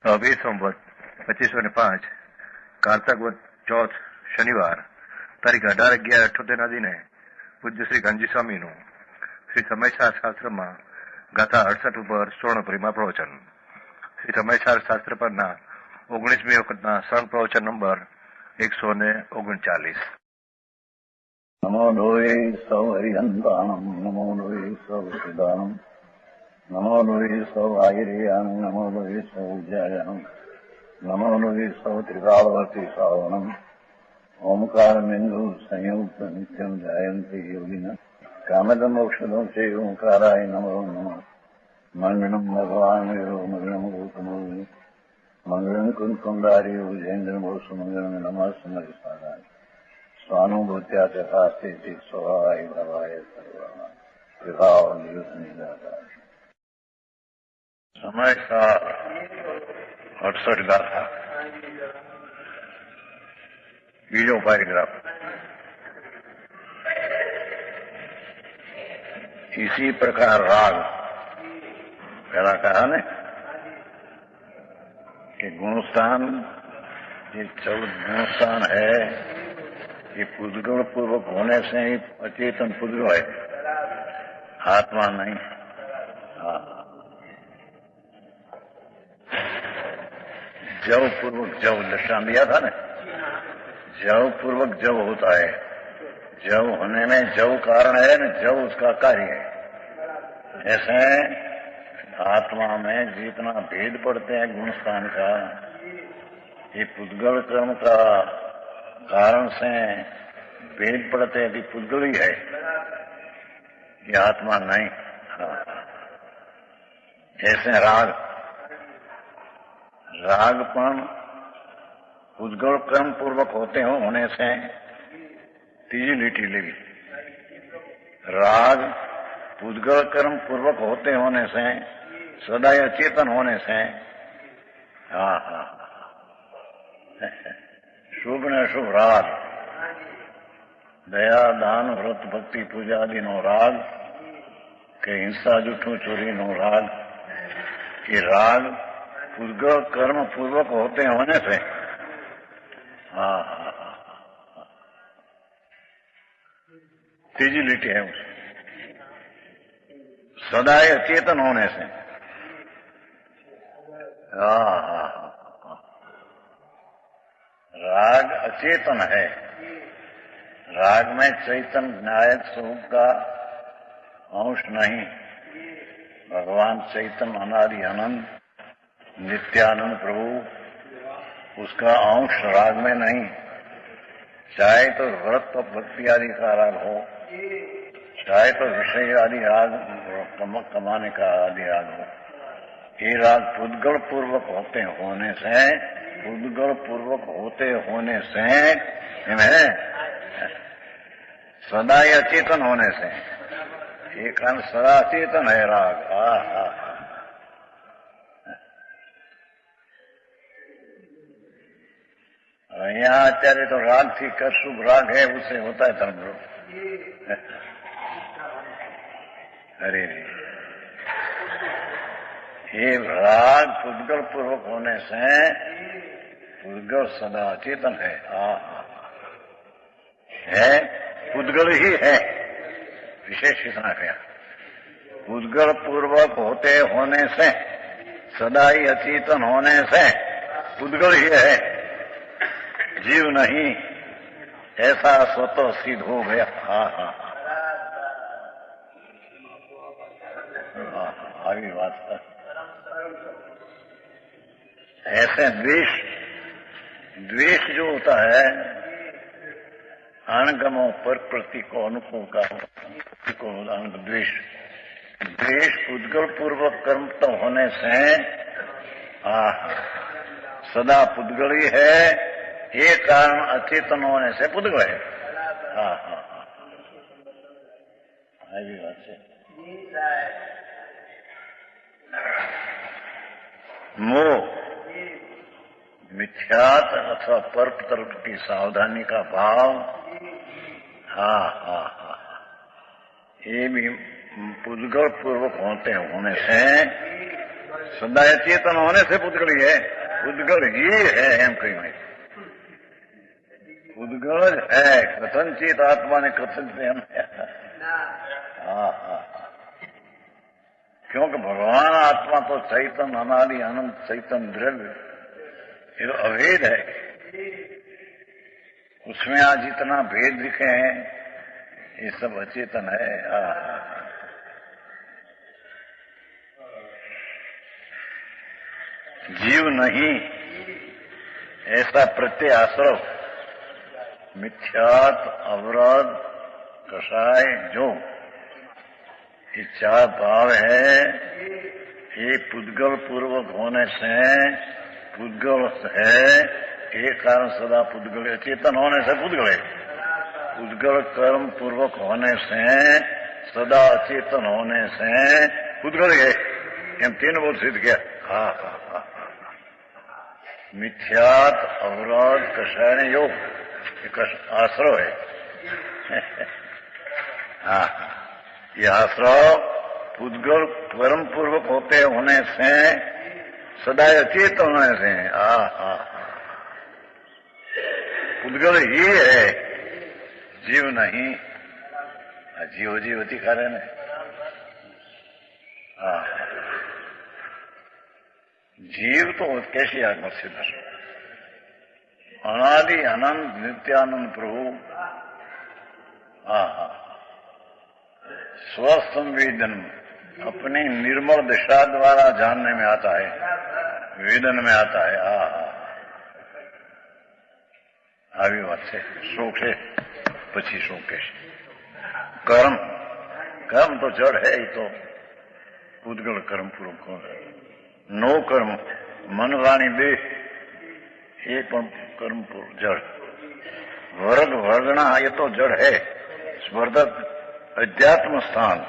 अभी संवत 2505 કારતક વદ ચોથ શનિવાર તારીખ 18/11/78 દિને પૂજ્ય શ્રી ગાંધી સ્વામીનું શ્રી સમયસાર શાસ્ત્રમાં ગાથા 68 ઉપર સ્વર્ણપુરીમાં પ્રવચન. શ્રી સમયસાર શાસ્ત્ર પરના 19મી વખતના સણ પ્રવચન નંબર 139. નમો લોહે સૌ હરિહંતાણમ, નમો લોહે સૌ સિદાનમ, નમો લોહે સૌ આયર્યાણમ, નમો લોહે સૌ ઉજ્જાયણમ, નમો લોહે સૌ ત્રિકાળવતી શ્રાવણમ. ઓમકારમેન્દુ સંયુક્ત નિત્યમ જાયંતિ યોગિના કામદમોક્ષદો છે ઓંકારાય નમો નમઃ. મંગળમ ભગવાન વિરો મંગળમ ગૌતમોની મંગળમ કુંકુંડારી ઉજેન્દ્ર મોસુ મંગળમ નમઃ સમરિસારાય स्वानुभूत्या चकास्ते स्वभावाय भवाय सर्वा विभाव नियुक्त. समय का 68 गाथा, बीजो पैराग्राफ. इसी प्रकार राग पहला कहा ने कि गुणस्थान, ये 14 गुणस्थान है, ये पुद्गल पूर्वक होने से ही अचेतन पुद्गल है, आत्मा नहीं. जव पूर्वक जव दृष्टान दिया था ना, जव पूर्वक जव होता है. जव होने में जव कारण है न, जव उसका कार्य है. ऐसे आत्मा में जितना भेद पड़ते हैं गुणस्थान का, ये पुद्गल क्रम का कारण से भेद पड़ते हैं कि पुद्गल ही है, ये आत्मा नहीं. ऐसे रागपन पुद्गल क्रम पूर्वक होते होने से तीजी लीटी लेगी. राग पुद्गल क्रम पूर्वक होते होने से, सदा अचेतन होने से, शुभ ने शुभ राग, दया दान व्रत भक्ति पूजा आदि नो राग के हिंसा जूठू चोरी नो राग, ये राग पुद्गल कर्म पूर्वक होते होने से तीजी लिटी है उसे. सदाए अचेतन होने से राग अचेतन है. राग में चैतन न्यायक स्वरूप का अंश नहीं. भगवान चैतन अनादि अनंत नित्यानंद प्रभु, उसका अंश राग में नहीं. चाहे तो व्रत और भक्ति आदि का राग हो, चाहे तो विषय आदि राग कमाने का आदि राग हो, ये राग पुद्गल पूर्वक होते होने से, पुद्गल पूर्वक होते होने से इन्हें सदा ही अचेतन होने से, ये कारण सदा अचेतन है राग. यहाँ आचार्य तो राग थी कर शुभ राग है, उससे होता है धर्म लोग. अरे ये राग पुद्गल पूर्वक होने से पुद्गल सदा अचेतन है. पुद्गल ही है, विशेष इतना क्या. पुद्गल पूर्वक होते होने से, सदा ही अचेतन होने से पुद्गल ही है, जीव नहीं, ऐसा स्वतः सिद्ध हो गया. आगे बात है. ऐसे द्वेष जो होता है, अणगमों पर प्रति को अनुकूल का द्वेष पुद्गल पूर्वक कर्म तो होने से सदा पुद्गल ही है, ये कारण अचेतन होने से पुद्गल है. भी बात है. मोह मिथ्यात अथवा पर तरफ की सावधानी का भाव, ये भी पुद्गल पूर्वक होते होने से सदा चेतन होने से पुद्गल ही है, पुद्गल ही है एम कहीं नहीं, पुद्गल है कथनचित आत्मा ने कथन एम हाँ हाँ, क्योंकि भगवान आत्मा तो चैतन अनादि अनंत चैतन द्रव्य ये तो अभेद है, उसमें आज इतना भेद दिखे हैं, ये सब अचेतन है। जीव नहीं ऐसा प्रत्यय आश्रव मिथ्यात अवरोध कषाय जो ये चार भाव है, ये पुद्गल पूर्वक होने से पुद्गल है, एक कारण सदा पुद्गल चेतन होने से पुद्गल है, पुद्गल कर्म पूर्वक होने से सदा अचेतन होने से पुद्गल है, एम तीन बोल सिद्ध किया। हाँ हाँ हाँ, मिथ्यात अवरोध कषाय योग आश्रव है हाँ, ये आश्रव पुद्गल कर्म पूर्वक होते होने से सदा अचेत होने से पुद्गल ही है, जीव नहीं, जीव जीवती करे न जीव तो कैसी आत्मा सिद्ध अनादि अनंत नित्यानंद प्रभु स्वसंवेदन अपनी निर्मल दिशा द्वारा जानने में आता है, वेदन में आता है। આવી વાત છે, શોક છે પછી શું કહેશે? કર્મ કર્મ તો જડ है, ये तो પૂતગળ કર્મ પૂર્વક નો કર્મ મન વાણી બે ये પણ કર્મ પૂર્વ જડ વર્ગ વર્ગણા ये तो जड़ है, स्पर्धक अध्यात्म स्थान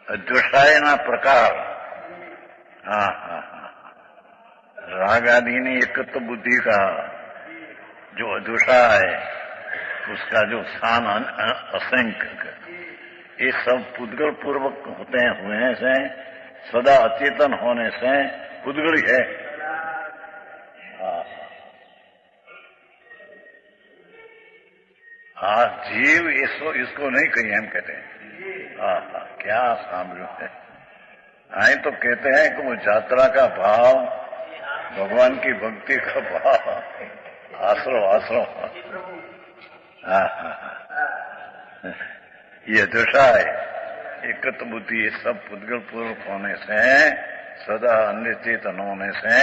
अद्वैतायना प्रकार राग आदि ने एकत्व बुद्धि का जो अदुषा है उसका जो स्थान असंख्य, ये सब पुद्गल पूर्वक होते हुए से सदा अचेतन होने से पुद्गल ही है। जीव इसको नहीं कही हम कहते हैं। क्या सामने है, आए तो कहते हैं कि वो यात्रा का भाव, भगवान की भक्ति का भाव, आश्रव आश्रव ये दशा है, एकत्व बुद्धि, ये सब पुद्गल पूर्वक होने से सदा अन्य चेतन होने से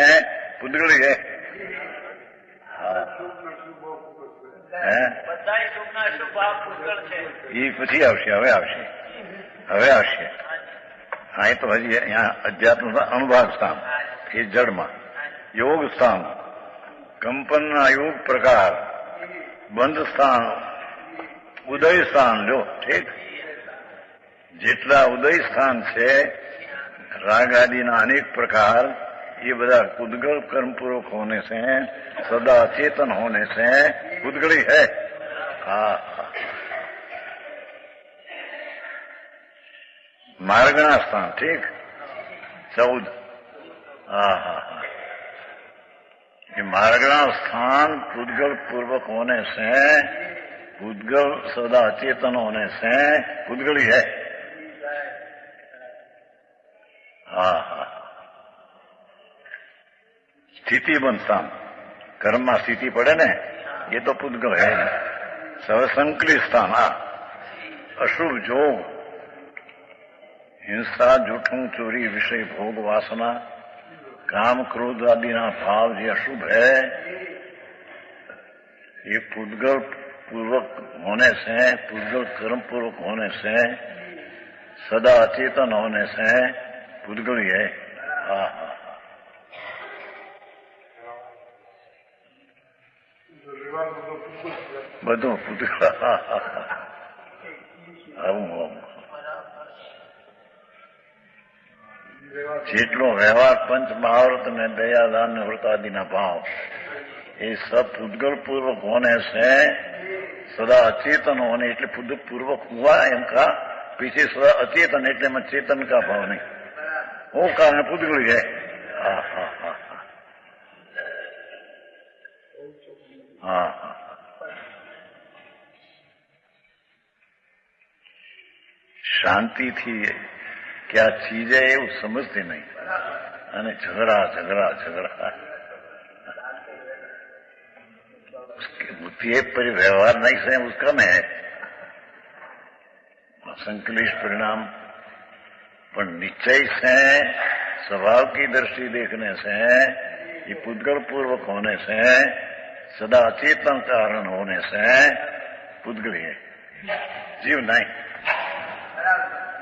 पुद्गल है। ये પછી આવશે, હવે આવશે, હવે આવશે। અહીં તો હજી અહીંયા અધ્યાત્મ અનુભાગ સ્થાન એ જડમાં, योग स्थान कंपनना योग प्रकार, बंध स्थान उदय स्थान जो ठीक જેટલા ઉદય સ્થાન છે રાગ આદિના અનેક પ્રકાર, ये બધા पुद्गल कर्म पूर्वक होने से सदा चेतन होने से पुद्गली है। मार्गणा स्थान ठीक 14 ये मार्गणा स्थान पुद्गल पूर्वक होने से, पुद्गल सदा चेतन होने से पुद्गली है। स्थिति बंद स्थान कर्म में स्थिति पड़े ने, ये तो पुद्गल है। सर्वसंकलित स्थान अशुभ जोग, हिंसा, झूठों, चोरी, विषय, भोग, वासना, काम, क्रोध आदि ना भाव जो अशुभ है, ये पुद्गल पूर्वक होने से, पुद्गल कर्म पूर्वक होने से, सदा अचेतन होने से पुद्गल ही है। બધું પુદ્ગલ જેટલો વ્યવહાર પંચ મહાવ્રત ने दया दान व्रत आदि ना भाव, ये सब पुद्गल पूर्वक होने से सदा अचेतन होने, એટલે પુદ્ગલ પૂર્વક हुआ इनका, पीछे सदा अचेतन એટલે में चेतन का भाव नहीं। वो कारण પૂતગળી है। हाँ हाँ हाँ हाँ हाँ शांति थी क्या चीज है वो समझते नहीं, अने झगड़ा झगड़ा झगड़ा उसकी बुद्धि पर व्यवहार नहीं से उसका में है संकलिष्ट परिणाम, पर निश्चय से स्वभाव की दृष्टि देखने से ये पुद्गल पूर्वक होने से सदा अचेतन कारण होने से पुद्गली है, जीव नहीं,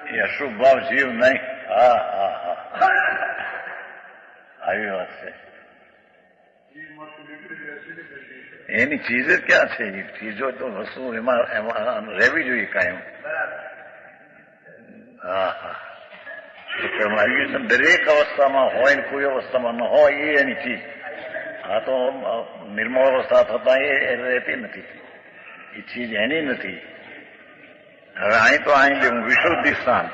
ये अशुभ भाव जीव नहीं। हा हा हा આવી વાત છે એની ચીજ ક્યાં છે? ચીજો તો વસ્તુ એમાં રહેવી જોઈએ કાયમ। હા હા દરેક અવસ્થામાં હોય ને કોઈ અવસ્થામાં ન હોય એ એની ચીજ। આ તો નિર્મળ અવસ્થા થતા એ રહેતી નથી, એ ચીજ એની નથી। હવે અહીં તો અહીં લેવું વિશુદ્ધિ સ્થાન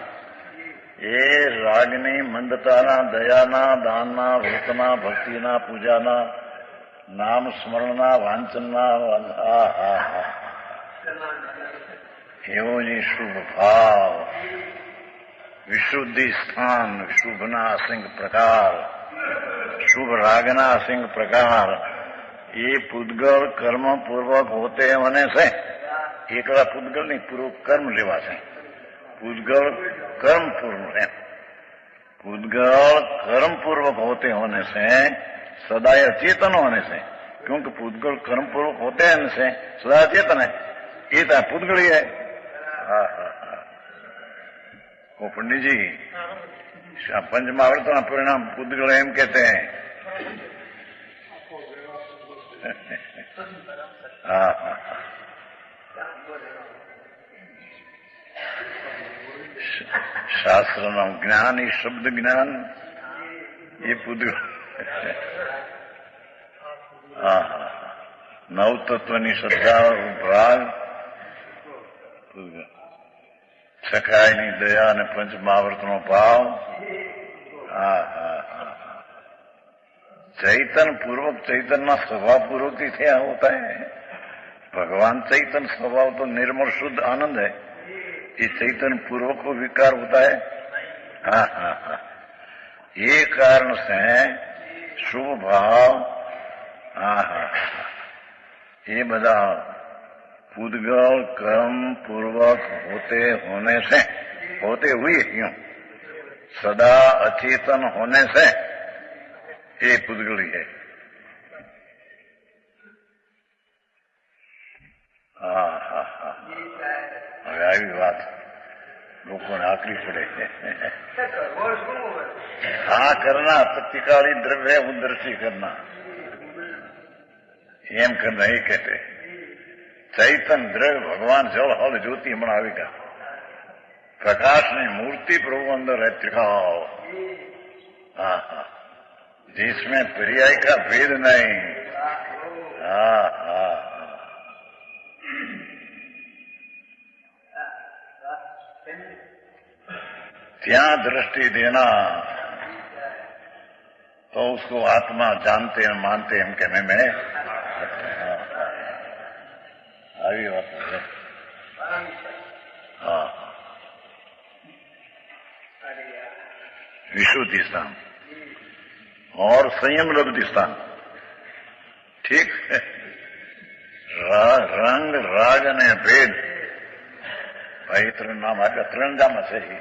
એ રાગની મંદતાના દયાના દાનના વૃતના ભક્તિના પૂજાના નામ સ્મરણના વાંચનના હા હા હા એવો જ શુભ ભાવ વિશુદ્ધિ સ્થાન શુભના અસંગ પ્રકાર શુભ રાગના અસંગ પ્રકાર એ પૂતગલ કર્મ પૂર્વક હોતે મને છે। એકલા પૂતગલ નહીં, પૂર્વક કર્મ લેવા છે। पूतगल कर्म पूर्व है, पूतगल कर्म पूर्वक होते होने से सदा अचेतन होने से, क्योंकि पूतगल कर्म पूर्वक होते हैं से सदा अचेतन है, ये तो पूतगल ही है। हाँ हाँ हाँ वो पंडित जी पंचमावर्तन परिणाम पूतगल एम कहते हैं। हाँ हाँ શાસ્ત્રનું જ્ઞાન એ શબ્દ જ્ઞાન એ પૂતગલ। હા હા નવ તત્વની શ્રદ્ધા ભાગ સખાયની દયા અને પંચમહાવર્તનો ભાવ। હા હા હા चैतन पूर्वक चैतन्य स्वभाव पूर्वक ही क्या होता है? भगवान चैतन स्वभाव तो निर्मल शुद्ध आनंद है, ये चैतन्य पूर्वक को विकार होता है। हाँ हाँ हाँ ये कारण से शुभ भाव हाँ हाँ ये बदा पूतगल कर्म पूर्वक होते होने से होते हुए यूं सदा अचेतन होने से ये पूतगली है। हाँ हाँ हाँ હવે આવી વાત લોકોને આકરી પડે। હા કરના પ્રતિકાળી દ્રવ્ય ઉદર્શી કરના એમ करना ही कहते। चैतन द्रव्य भगवान जल हल ज्योति हमारा आवेगा, प्रकाश ने मूर्ति प्रभु अंदर है त्रिकाल। हाँ हाँ जिसमें पर्याय का भेद नहीं। हाँ हाँ ત્યાં दृष्टि देना तो उसको आत्मा जानते हैं मानते हैं कहने में આવી વાત है। हाँ विशुद्धि स्थान और संयम लब्धि स्थान ठीक है। रंग राग ने भेद भाई त्रण नाम आगे त्रण जाम से ही।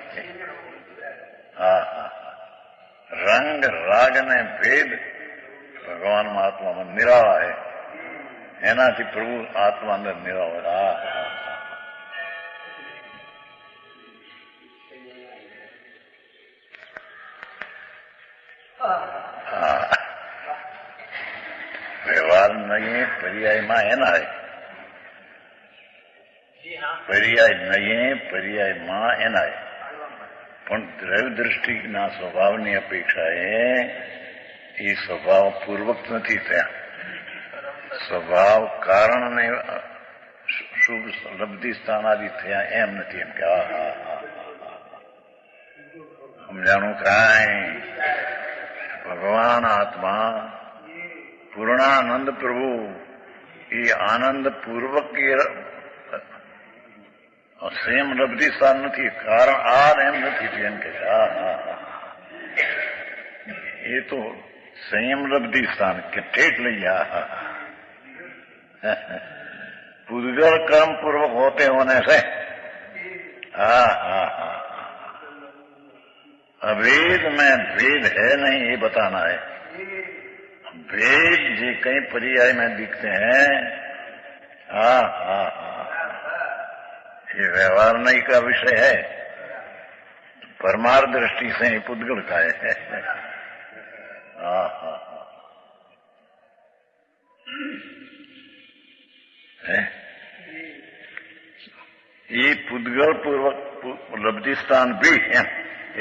हाँ हाँ रंग राग ने भेद भगवान महात्मा में निराला है, एनाथी प्रभु आत्मा अंदर निराला। हाँ व्यवहार नहीं पर्याय में एना है, पर्याय नहीं पर्याय में एना है, પણ દ્રવ્ય દૃષ્ટિના સ્વભાવની અપેક્ષાએ એ સ્વભાવ પૂર્વક નથી થયા, સ્વભાવ કારણને શુભ લબ્ધિ સ્થાનાદિ થયા એમ નથી। એમ કે समझाणु काई भगवान आत्मा पूर्णानंद प्रभु ये आनंद पूर्वक संयम लब्धि स्थान नहीं कारण आर एम नहीं के ये तो संयम लब्धि स्थान के ठेठ लिया पूर्वल कर्म पूर्वक होते होने से अभेद में भेद है नहीं ये बताना है। भेद जी कई पर्याय में दिखते हैं। ये व्यवहार नहीं का विषय है, परमार्थ दृष्टि से ही पुद्गल का है। ये पुद्गल पूर्वक लब्धि स्थान भी है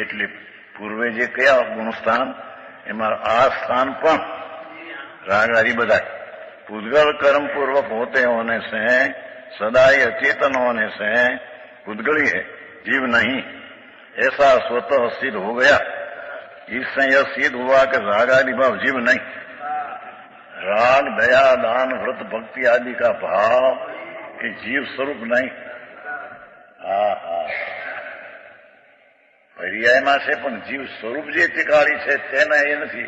એટલે પૂર્વે જે કયા ગુણસ્થાન એમાં આ સ્થાન પણ रागारी बधाई पुद्गल कर्म पूर्वक होते होने से सदा ही अचेतन होने से पुद्गली है, जीव नहीं, ऐसा स्वतः सिद्ध हो गया। इससे यह सिद्ध हुआ कि रागादि भाव जीव नहीं। राग दया दान व्रत भक्ति आदि का भाव ये जीव स्वरूप नहीं। पर्यायમાં છે પણ જીવ સ્વરૂપ જે ટીકાળી છે તેને એ નથી।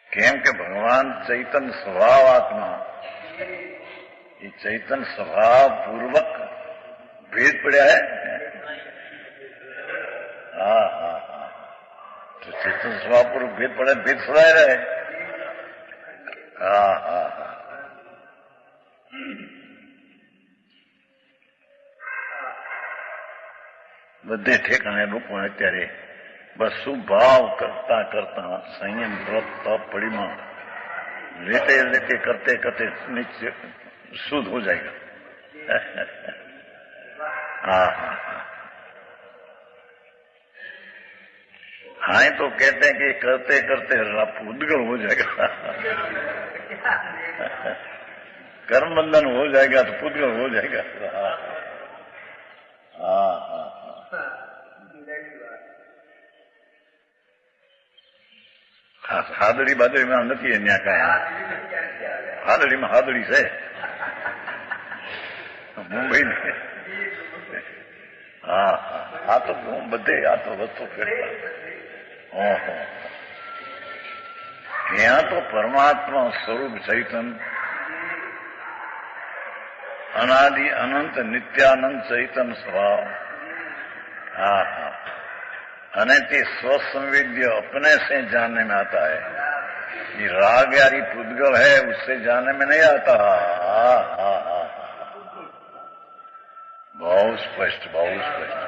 કેમ કે ભગવાન ચૈતન સ્વભાવ આત્મા ये चैतन स्वभाव पूर्वक भेद पड़ा है। तो चैतन स्वभाव पूर्वक भेद पड़े, भेद सदाए रहे। બધે ઠેકાણે લોકોને અત્યારે બસ સુભાવ કરતા કરતા સંયમ વ્રત તપ પડીમાં लेते लेते करते करते निश्चय शुद्ध हो जाएगा। हाँ तो कहते हैं कि करते करते उद्गल हो जाएगा। कर्म बंधन हो जाएगा तो पुद्गल हो जाएगा। हादड़ी बादड़ी में नहीं है न्या का हादड़ी में हादड़ी से मुंबई में तो बधे तो वस्तु फिरता यहाँ तो परमात्मा स्वरूप चैतन अनादि अनंत नित्यानंद चैतन स्वभाव अनैति स्वसंवेद्य अपने से जानने में आता है। ये राग यारी पुद्गल है उससे जानने में नहीं आता। बहुत स्पष्ट बहुत स्पष्ट।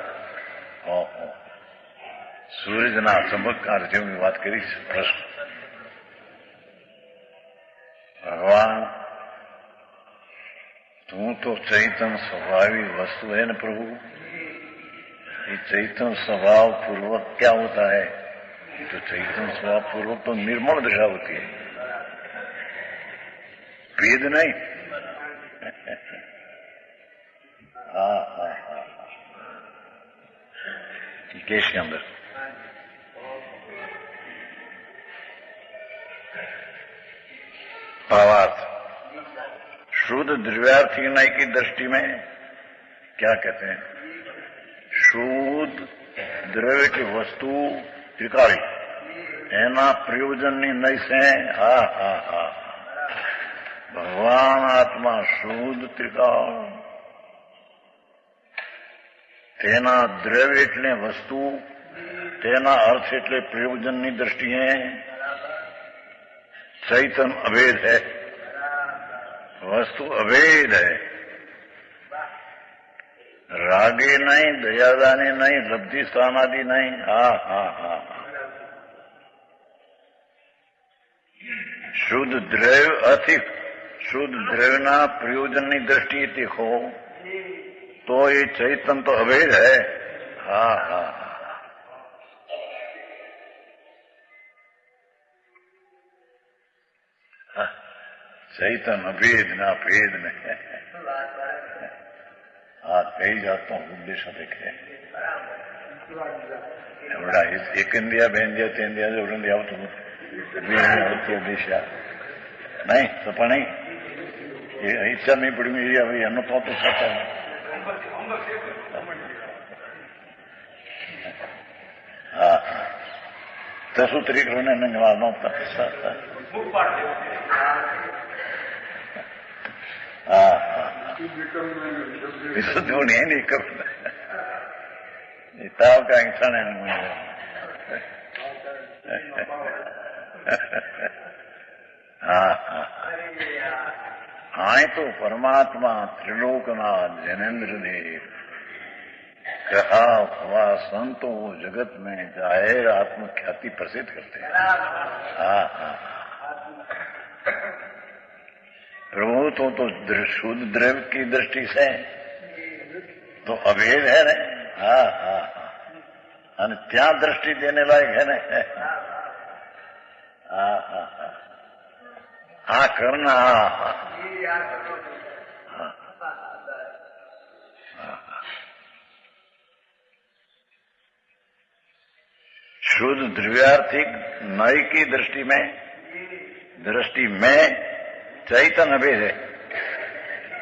सूरज ना चमत्कार જેવી વાત કરી છે પ્રશ્ન। भगवान तू तो चैतन स्वाभाविक वस्तु है न प्रभु। ये चैतन स्वभाव पूर्वक क्या होता है? तो चैतन स्वभाव पूर्वक तो निर्मल दशा होती है, भेद नहीं। केश के अंदर भावार्थ शुद्ध द्रव्यार्थी नहीं की दृष्टि में क्या कहते हैं? शुद्ध द्रव्य की वस्तु त्रिकाली एना प्रयोजन नहीं से भगवान आत्मा शुद्ध त्रिकाल तेना द्रव्य एटले वस्तु तेना अर्थ एटले प्रयोजन दृष्टिए चैतन अभेद है, वस्तु अभेद है। रागे नहीं, दयादानी नहीं, लब्धि स्थानादि नहीं। शुद्ध द्रव्य अधिक शुद्ध द्रव्यना प्रयोजन दृष्टि देखो तो ये चैतन तो अभेद है। चैतन अभेद ना भेद में कई जातों उद्देश देखे एवढा एक इंडिया बे इंडिया ते इंडिया एवढं यावं ದೇಶ नहीं ಸಪಣಿ ಇಚ್ಛಾ ಮೀ ಬಿಡಿ ಮೀ ಎನ್ನು ತೋತು ಸತ್ತ ತಸು ತರೀಕರನ್ನ ನಂಗೆ ಮಾಡ್ತಾ ವಿಸುದ್ಧೋಣಿ ಏನು ಈ ಕಬ್ಬ ತಾವು ಕಾಂಕ್ಷಣ आए तो परमात्मा त्रिलोकनाथ जनेन्द्र देव कहा हुआ संतो जगत में जाहिर आत्मख्याति प्रसिद्ध करते हैं। प्रभु तो शुद्ध द्रव्य की दृष्टि से तो अभेद है न। त्या दृष्टि देने लायक है न। करना शुद्ध द्रव्यार्थिक नय की दृष्टि में चैतन्य भेद है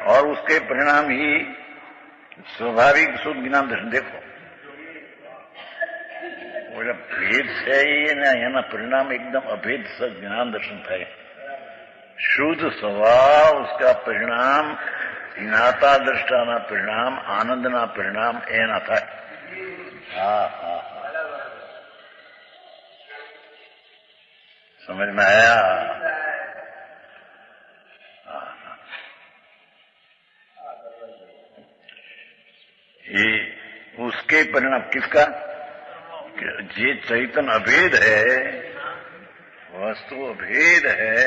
और उसके परिणाम ही स्वाभाविक शुद्ध ज्ञान दर्शन। देखो भेद से ही ना परिणाम एकदम अभेद से ज्ञान दर्शन था। शुद्ध स्वभाव उसका परिणाम ज्ञाता दृष्टाना परिणाम आनंदना परिणाम एना था। समझ में आया? ये उसके परिणाम किसका? जे चैतन्य अभेद है, वस्तु अभेद है,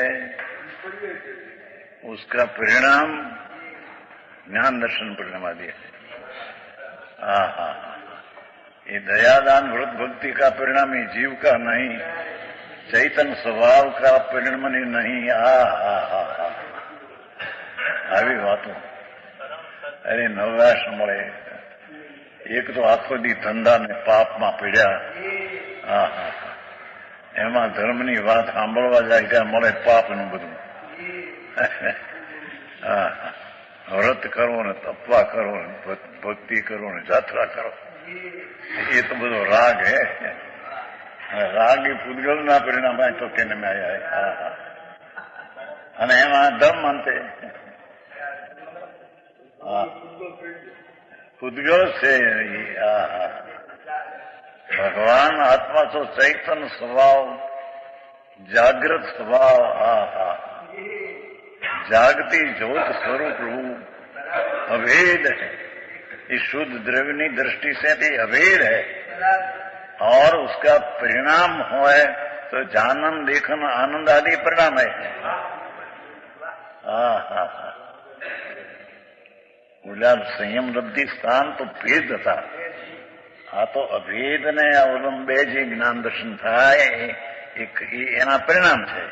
उसका परिणाम ज्ञान दर्शन परिणाम आदि है। ये दयादान व्रत भक्ति का परिणाम ही जीव का नहीं, चैतन्य स्वभाव का परिणाम नहीं। આવી વાતો અરે નવરાશ મળે। એક તો આખો દી ધંધા ને પાપમાં પડ્યા, એમાં ધર્મની વાત સાંભળવા જાય ત્યાં મળે પાપનું બધું। વ્રત કરો ને તપવા કરો ને ભક્તિ કરો ને જાત્રા કરો, એ તો બધો રાગ હે। રાગ એ પૂતગલના પરિણામ તો કેને મેં આયા અને એમાં દમ અંતે પૂતગલ છે। भगवान आत्मा तो चैतन्य स्वभाव, जागृत स्वभाव, जागती ज्योत स्वरूप रूप अभेद है। इस शुद्ध द्रव्यनी दृष्टि से भी अभेद है और उसका परिणाम है तो जानन देखन आनंद आदि परिणाम है। बोला संयम लब्धि स्थान तो भेद था। तो अभेद ने अवलंबे जे ज्ञान दर्शन थाय एक एना परिणाम है।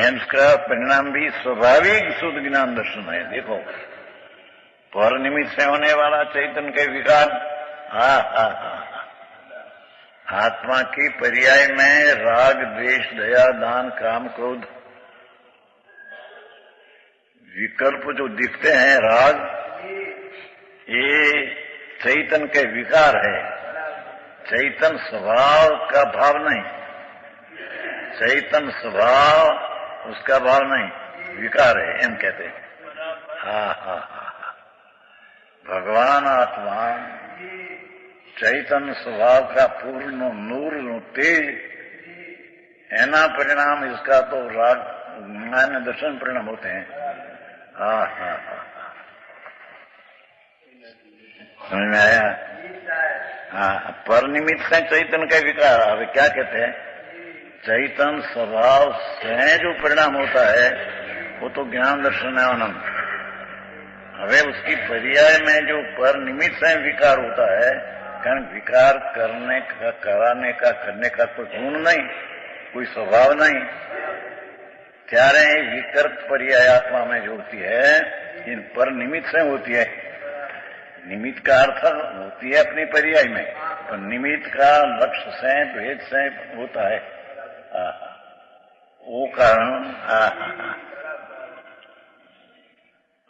इसका परिणाम भी स्वाभाविक शुद्ध ज्ञान दर्शन है। देखो पर निमित्त से होने वाला चैतन्य के विकार आत्मा की पर्याय में राग द्वेष दया दान काम क्रोध विकल्प जो दिखते हैं, राग ये चैतन्य के विकार है, चैतन्य स्वभाव का भाव नहीं। चैतन्य स्वभाव उसका भाव नहीं, विकार है, एम कहते हैं। भगवान आत्मा चैतन्य स्वभाव का पूर्ण नूर तेज, एना परिणाम इसका तो राग ज्ञान दर्शन परिणाम होते हैं। समझ में आया? पर निमित्त से चैतन्य का विकार। अब क्या कहते हैं? चैतन्य स्वभाव से जो परिणाम होता है वो तो ज्ञान दर्शन है, आनंद। हमें उसकी पर्याय में जो पर निमित्त से विकार होता है, कारण विकार करने का, कराने का, करने का कोई गुण नहीं, कोई स्वभाव नहीं। ત્યારે વિકર્ત पर्याय आत्मा में जो होती है इन पर निमित्त से होती है। निमित्त का अर्थ होती है अपनी पर्याय में, तो निमित्त का लक्ष्य से भेद से होता है। वो कारण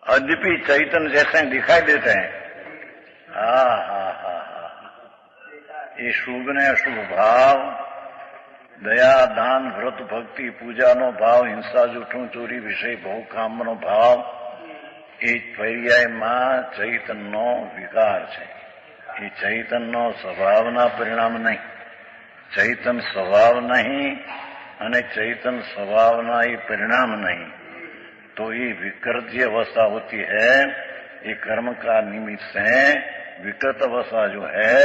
अद्यपि चैतन्य जैसे दिखाई देते हैं। ये शुभ ने अशुभ भाव, दया दान व्रत भक्ति पूजा नो भाव, हिंसा जूठू चोरी विषय बहु काम नो भाव, એ પર્યાયમાં ચૈતનનો વિકાર છે। એ ચૈતનનો સ્વભાવના પરિણામ નહીં, ચૈતન સ્વભાવ नहीं અને चैतन स्वभावना ये परिणाम नहीं, तो ये विकृत जो अवस्था होती है ये कर्म का निमित्त से विकृत अवस्था जो है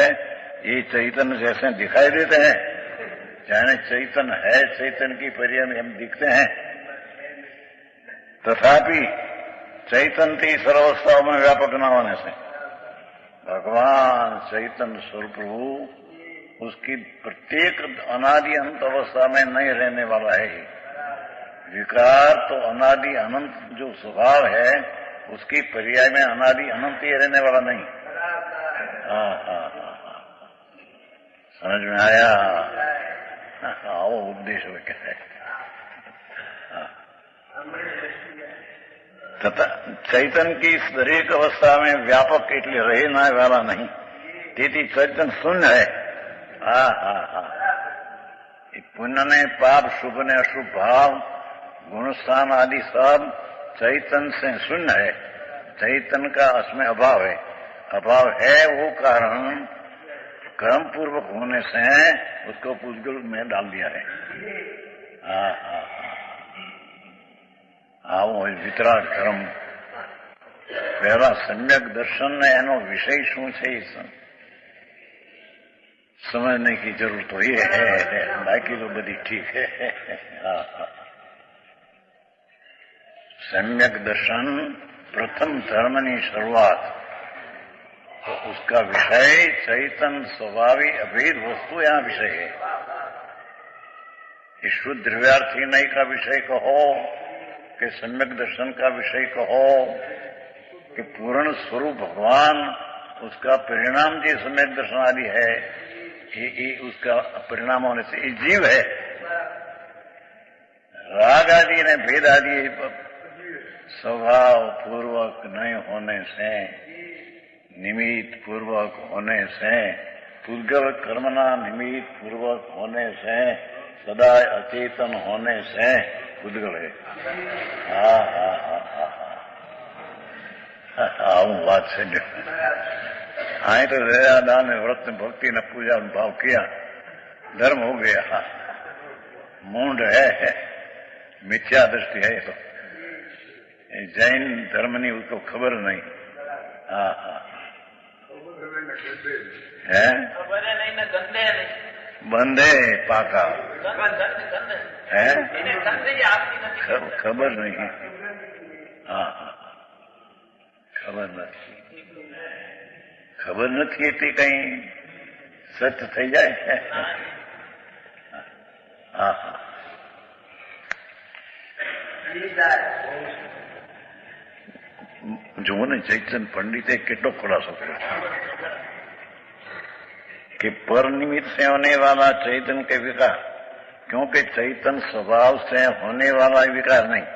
ये चैतन्य जैसे दिखाई देते हैं। चाहे चैतन है, चैतन की पर्याय में हम दिखते हैं, तथापि चैतन की सर्वावस्थाओं में व्यापक न होने से भगवान चैतन्य स्वरूप प्रभु उसकी प्रत्येक अनादि अनंत अवस्था में नहीं रहने वाला है। विकार तो अनादि अनंत जो स्वभाव है उसकी पर्याय में अनादि अनंत ही रहने वाला नहीं। समझ में आया? आओ उपदेश में क्या है। तथा चैतन की दरेक अवस्था में व्यापक એટલે રહેના વાળા नहीं, તેથી चैतन शून्य है। पुण्य ने पाप, शुभ ने अशुभ भाव, गुणस्थान आदि सब चैतन से शून्य है। चैतन का उसमें अभाव है। अभाव है वो कारण कर्म पूर्वक होने से उसको पुद्गल में डाल दिया है। આવો વિતરાગ કર્મ પહેલા સમ્યક દર્શન ને એનો વિષય શું છે समझने की जरूरत तो ये है, बाकी तो बड़ी ठीक है। सम्यक दर्शन प्रथम धर्मनी शुरुआत, तो उसका विषय चैतन स्वभावी अभेद वस्तु यहाँ विषय है। इस शुद्ध द्रव्यार्थी नहीं का विषय कहो कि सम्यक दर्शन का विषय कहो कि पूर्ण स्वरूप भगवान उसका परिणाम जो सम्यक दर्शन आदि है, ये उसका परिणाम होने से ये जीव है। राग आदि ने भेद आदि स्वभाव पूर्वक नहीं होने से, निमित्त पूर्वक होने से, पुद्गल कर्मना निमित्त पूर्वक होने से, सदा अचेतन होने से पुद्गल है। आऊं बात से आए तो दया दान में व्रत में भक्ति ने पूजा में भाव किया, धर्म हो गया। मूंड है, मिथ्या दृष्टि है। तो जैन धर्म नहीं, उसको खबर नहीं। है बंधे पाका है, खबर नहीं। खबर नहीं, खबर નથી એટલે કઈ સત્ય થઈ જાય। જુઓ ને ચૈતન પંડિતે કેટલો ખુલાસો કર્યો कि पर निमित्त से होने वाला चैतन के विकार, क्योंकि चैतन स्वभाव से होने वाला विकार नहीं।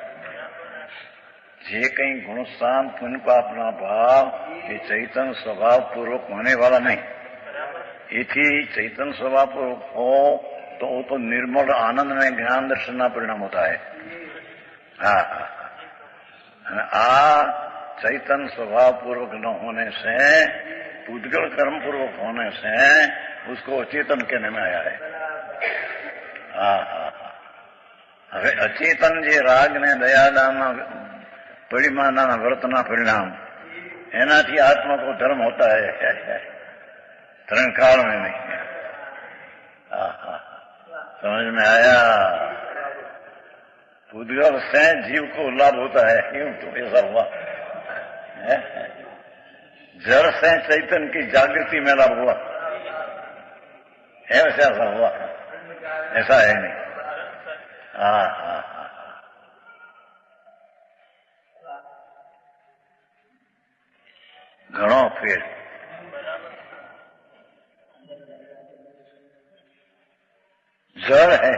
जे कहीं गुणस्थान पुण्य पापना भाव ये चैतन स्वभाव पूर्वक होने वाला नहीं। इसी चैतन स्वभाव पूर्वक हो तो वो तो निर्मल आनंद में ज्ञान दर्शन का परिणाम होता है। चैतन स्वभाव पूर्वक न होने से, पुद्गल कर्म पूर्वक होने से उसको अचेतन कहने में आया है। હવે અચેતન જે રાગ ને દયાદાન પરિમાના વ્રતના પરિણામ, એનાથી આત્મા को धर्म होता है। तरण काल में नहीं। समझ में आया? पुद्गल से जीव को लाभ होता है, क्यों? तो ऐसा हुआ। जड़ से चैतन की जागृति में लाभ हुआ, ऐसा हुआ? ऐसा है नहीं। હા હા હા ઘણો ફેર. જળ હૈ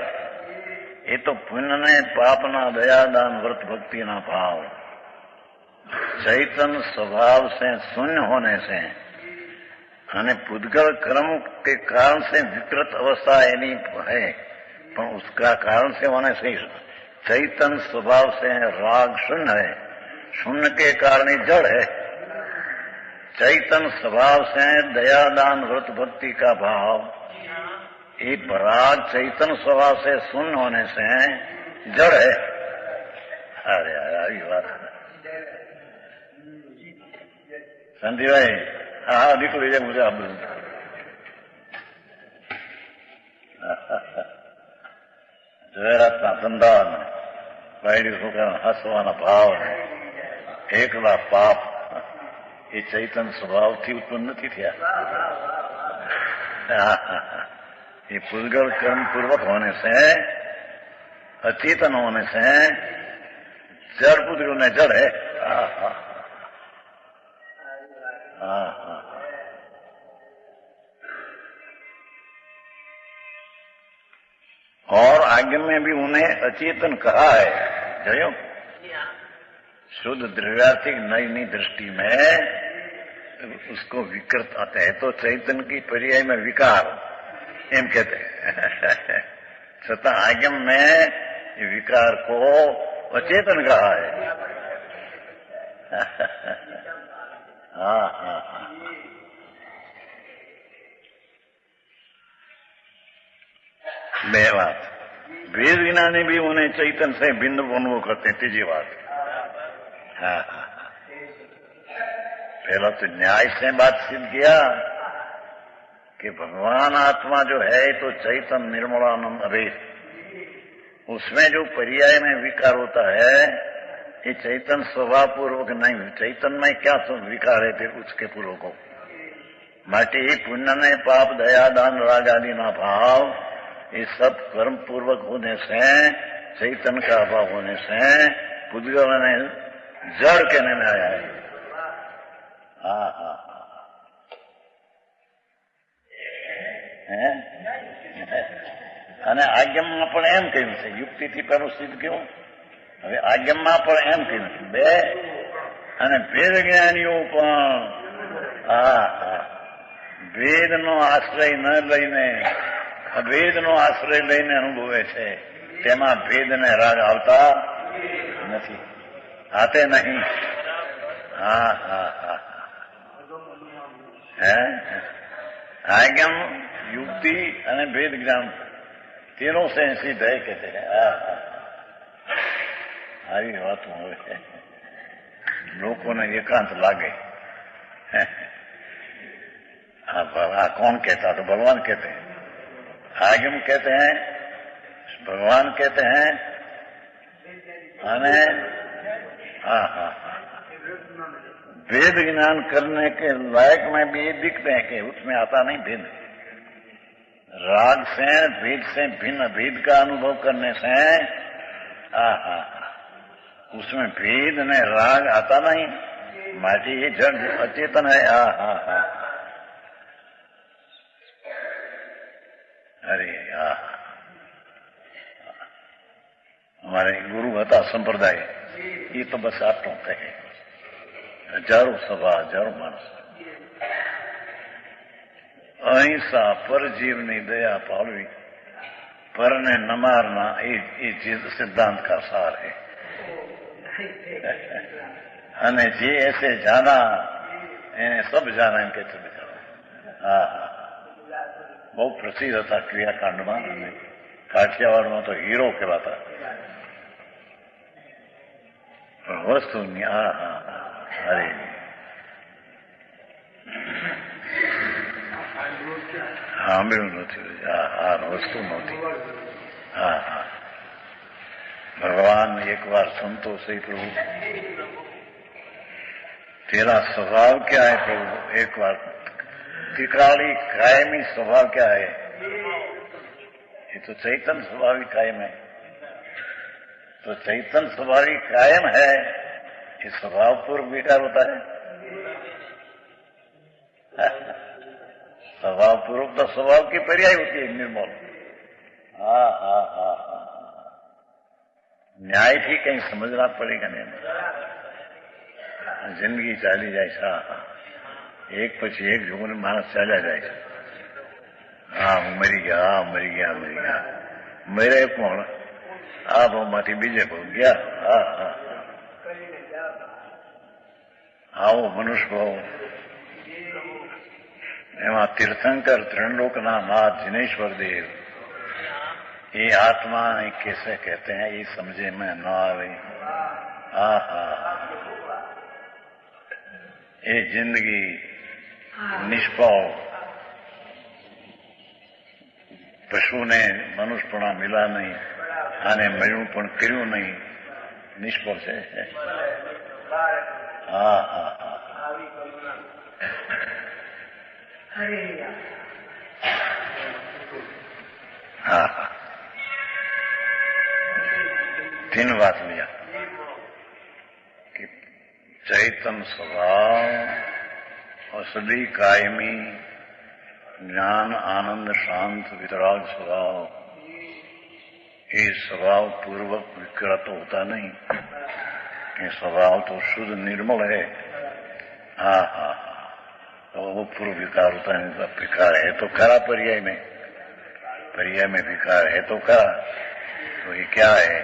એ તો પુण्य ने पापना दयादान व्रत भक्ति ना भाव चैतन स्वभाव से शून्य होने से અને पुद्गल कर्म के कारण से विकृत अवस्था यानी है, पर उसका कारण से होने से चैतन स्वभाव से राग शून्य है, शून्य के कारण ही जड़ है. चैतन स्वभाव से दयादान व्रत भक्ति का भाव ये राग चैतन स्वभाव से शून्य होने से जड़ है. अरे आई बात संधि भाई. हाँ निकल जाए मुझे आप જાહેરાતના ધંધા વાયડી છોકરાને હસવાના ભાવ એકલા પાપ એ ચૈતન સ્વભાવથી ઉત્પન્ન નથી થયા. ये पुद्गल कर्म पूर्वक होने से अचेतन होने से जड़ पुद्गल में जड़ है. और आगे में भी उन्हें अचेतन कहा है. जयो शुद्ध द्रव्यार्थिक नई नई दृष्टि में उसको विकृत आते हैं तो चैतन की पर्याय में विकार एम कहते हैं. छता आगम में विकार को अचेतन कहा है. हाँ हाँ हाँ बे बात. वेद ज्ञानी भी उन्हें चैतन से भिन्न अनुभव करते हैं. तीजी बात. हाँ हाँ पहला तो न्याय से बात सिद्ध किया कि भगवान आत्मा जो है तो चैतन निर्मलानंद अभेद, उसमें जो पर्याय में विकार होता है ये चैतन स्वभाव पूर्वक नहीं. चैतन में क्या विकार है फिर उसके पूर्वक को माटी पुण्य ने पाप दया दान राग आदि ना भाव ये सब कर्म पूर्वक होने से चैतन का अभाव होने से पुद्गल ने जड़ कहने में आया है. हाँ हाँ અને આજ્ઞામાં પણ એમ કહ્યું છે, યુક્તિથી પેલું સિદ્ધ કેવું. હવે આજ્ઞામાં પણ એમ કહ્યું છે બે અને ભેદ જ્ઞાનીઓ પણ ભેદનો આશ્રય ન લઈને અભેદનો આશ્રય લઈને અનુભવે છે તેમાં ભેદને રાગ આવતા નથી, આતે નહીં. હા હા હા હે આજ્ઞા युक्ति અને भेद ज्ञान तीनों से सिद्ध है कहते हैं. આવી વાતો હવે લોકોને એકાંત લાગે. कौन कहता तो भगवान कहते हैं. आगम कहते हैं, भगवान कहते हैं. हाँ हाँ भेद ज्ञान करने के लायक में भी दिखते हैं कि उसमें आता नहीं भेद. राग से भेद से भिन्न भेद का अनुभव करने से उसमें भेद ने राग आता नहीं. माटी ये जड़ अचेतन है. अरे हमारे गुरु बता संप्रदाय ये तो बस आटो कहे हजारों सभा हजारों मानस अहिंसा पर जीवनी दया पालवी पर ने न मारना ये चीज सिद्धांत का सार है. अने जे ऐसे जाना એને सब जाना એમ કે છે બિચારો. બહુ પ્રસિદ્ધ હતા ક્રિયાકાંડમાં અને કાઠિયાવાડમાં તો હીરો કહેવાતા. વસ્તુની અરે સાંભળ્યું નથી વસ્તુ નહોતી. ભગવાન एक बार संतोष से प्रभु तेरा स्वभाव क्या है प्रभु, एक बार त्रिकाली कायमी स्वभाव क्या है. ये तो चैतन स्वभाव ही कायम है. तो चैतन्य स्वभाव कायम है, ये स्वभाव पूर्व विकार होता है। स्वभाव पूर्वक तो स्वभाव की पर्याय होती है निर्मल। न्याय भी कहीं समझना पड़ेगा नहीं, जिंदगी चाली जाए एक પછી एक जुगन मानस चाल्या जाए। मरी गया मेरे कोण आ भावમાંથી બીજે ભાવ ગયા। આવો મનુષ્ય ભાવ એમાં તીર્થંકર ત્રિલોકના નાથ जिनेश्वर देव ये आत्मा कैसे कहते हैं ये समझे में न आवे। ये जिंदगी निष्पाव पशु ने मनुष्यपणा मिला नहीं, आने मळ्યું પણ કર્યું नहीं, निष्फળ છે। तीन बात लिया कि चैतन्य स्वभाव, असली कायमी, ज्ञान आनंद शांत वितराग स्वभाव, ये स्वभाव पूर्वक विकृत होता नहीं। ये स्वभाव तो शुद्ध निर्मल है। तो वो पूर्व विकार होता है। विकार है तो खरा, पर्याय में विकार है तो खरा। तो ये क्या है?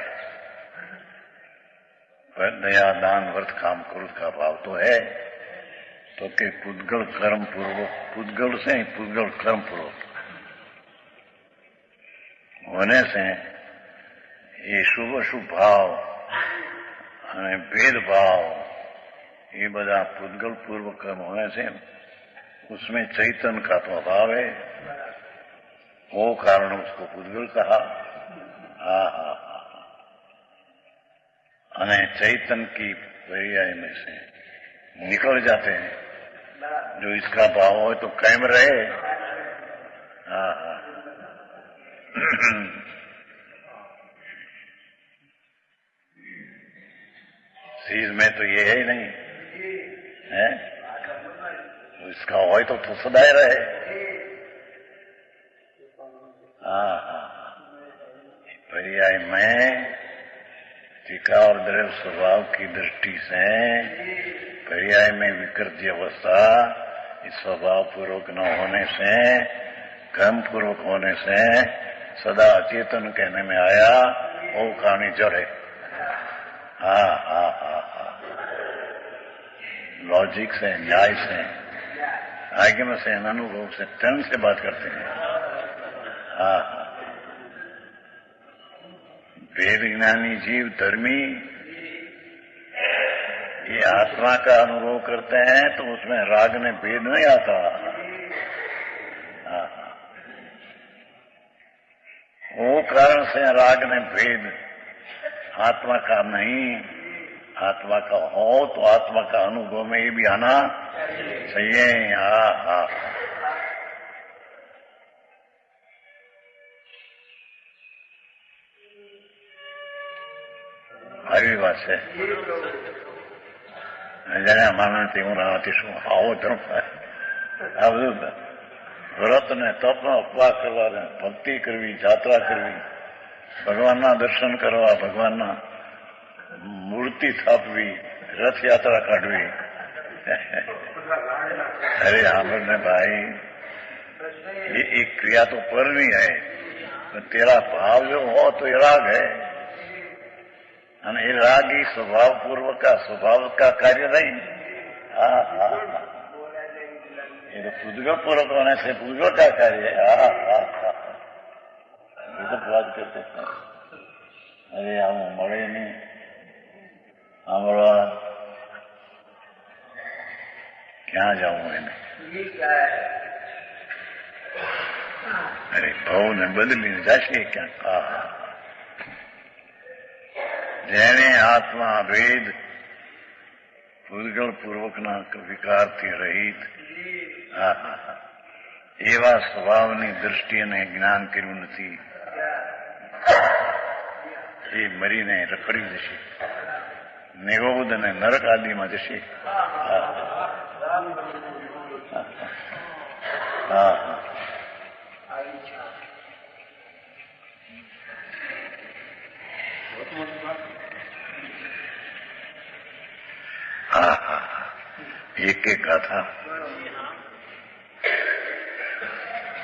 दया दान व्रत काम क्रोध का भाव तो है, तो के पुद्गल कर्म पूर्वक, पुद्गल से पुद्गल कर्म पूर्वक होने से ये शुभ अशुभ भाव અને भेदभाव ये बड़ा पुद्गल पूर्वक कर्म होने से उसमें चैतन्य का तो अभाव है, वो कारण उसको पुद्गल कहा। અને चैतन्य की पर्याय में से निकल जाते हैं। जो इसका भाव हो तो कायम रहे। चीज में तो ये है ही नहीं है, तो इसका हो तो सदाए रहे। पर्याय में टीका और द्रव्य स्वभाव की दृष्टि से पर्याय में विकृति अवस्था इस स्वभाव पूर्वक न होने से, कर्म पूर्वक होने से सदा अचेतन कहने में आया, वो कहानी जड़ है। लॉजिक से, न्याय से, आगम से, अनुभव से, टन से बात करते हैं। वेद ज्ञानी जीव धर्मी ये आत्मा का अनुभव करते हैं तो उसमें राग ने भेद नहीं आता। वो कारण से राग ने भेद आत्मा का नहीं, आत्मा का हो तो आत्मा का अनुभव में ये भी आना चाहिए। આવી વાત છે। જેને માનવથી હું રાણાથી શું આવો ધર્મ થાય, આ બધું વ્રત ને તપ નો ઉપવાસ કરવા, ભક્તિ કરવી, જાત્રા કરવી, ભગવાનના દર્શન કરવા, ભગવાનના મૂર્તિ સ્થાપવી, રથયાત્રા કાઢવી। अरे सामने भाई ये एक क्रिया तो परमी है, तो तेरा भाव जो हो तो ये राग है, ये राग ही स्वभाव पूर्वक का, स्वभाव का कार्य नहीं। ये तो पुद्गल पूर्वक होने से पुद्गल का कार्य है। बात करते हैं, अरे हम मरे नहीं, हमारा क्या जाऊं मैंने, अरे भाव ने बदली जाशे क्या। જેને આત્મા ભેદ પૂર્ગળ પૂર્વકના વિકારથી રહિત એવા સ્વભાવની દૃષ્ટિએ જ્ઞાન કર્યું નથી। એ મરીને રખડી જશે, નિરોધ અને નરક આદિમાં જશે. હા હા હા એક એક ગાથા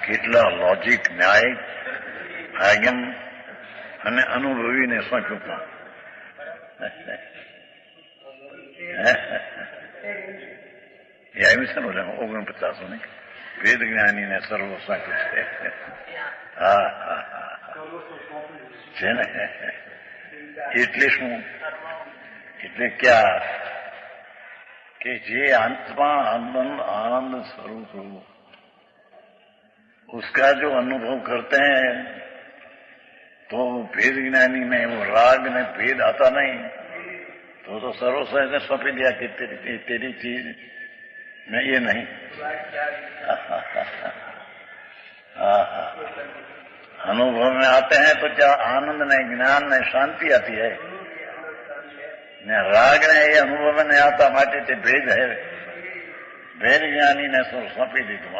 કેટલા લોજિક, ન્યાય, આજ્ઞ અને અનુભવીને સોંપ્યું. એ આવ્યું છે ને 49 ને વેદ જ્ઞાનીને સર્વ સોંપ્યું છે. હા હા હા છે ને. એટલે શું? એટલે ક્યાં कि जे आत्मा आनंद स्वरूप हो उसका जो अनुभव करते हैं तो भेद ज्ञानी में वो राग में भेद आता नहीं, तो सर्वस्व ने सौंपी दिया कि तेरी चीज में ये नहीं. अनुभव में आते हैं तो क्या आनंद में, ज्ञान में शांति आती है. राग ने ये अनुभव में नहीं आता, माटे ते भेद है. भेद ज्ञानी ने सब सौंपी દીધું.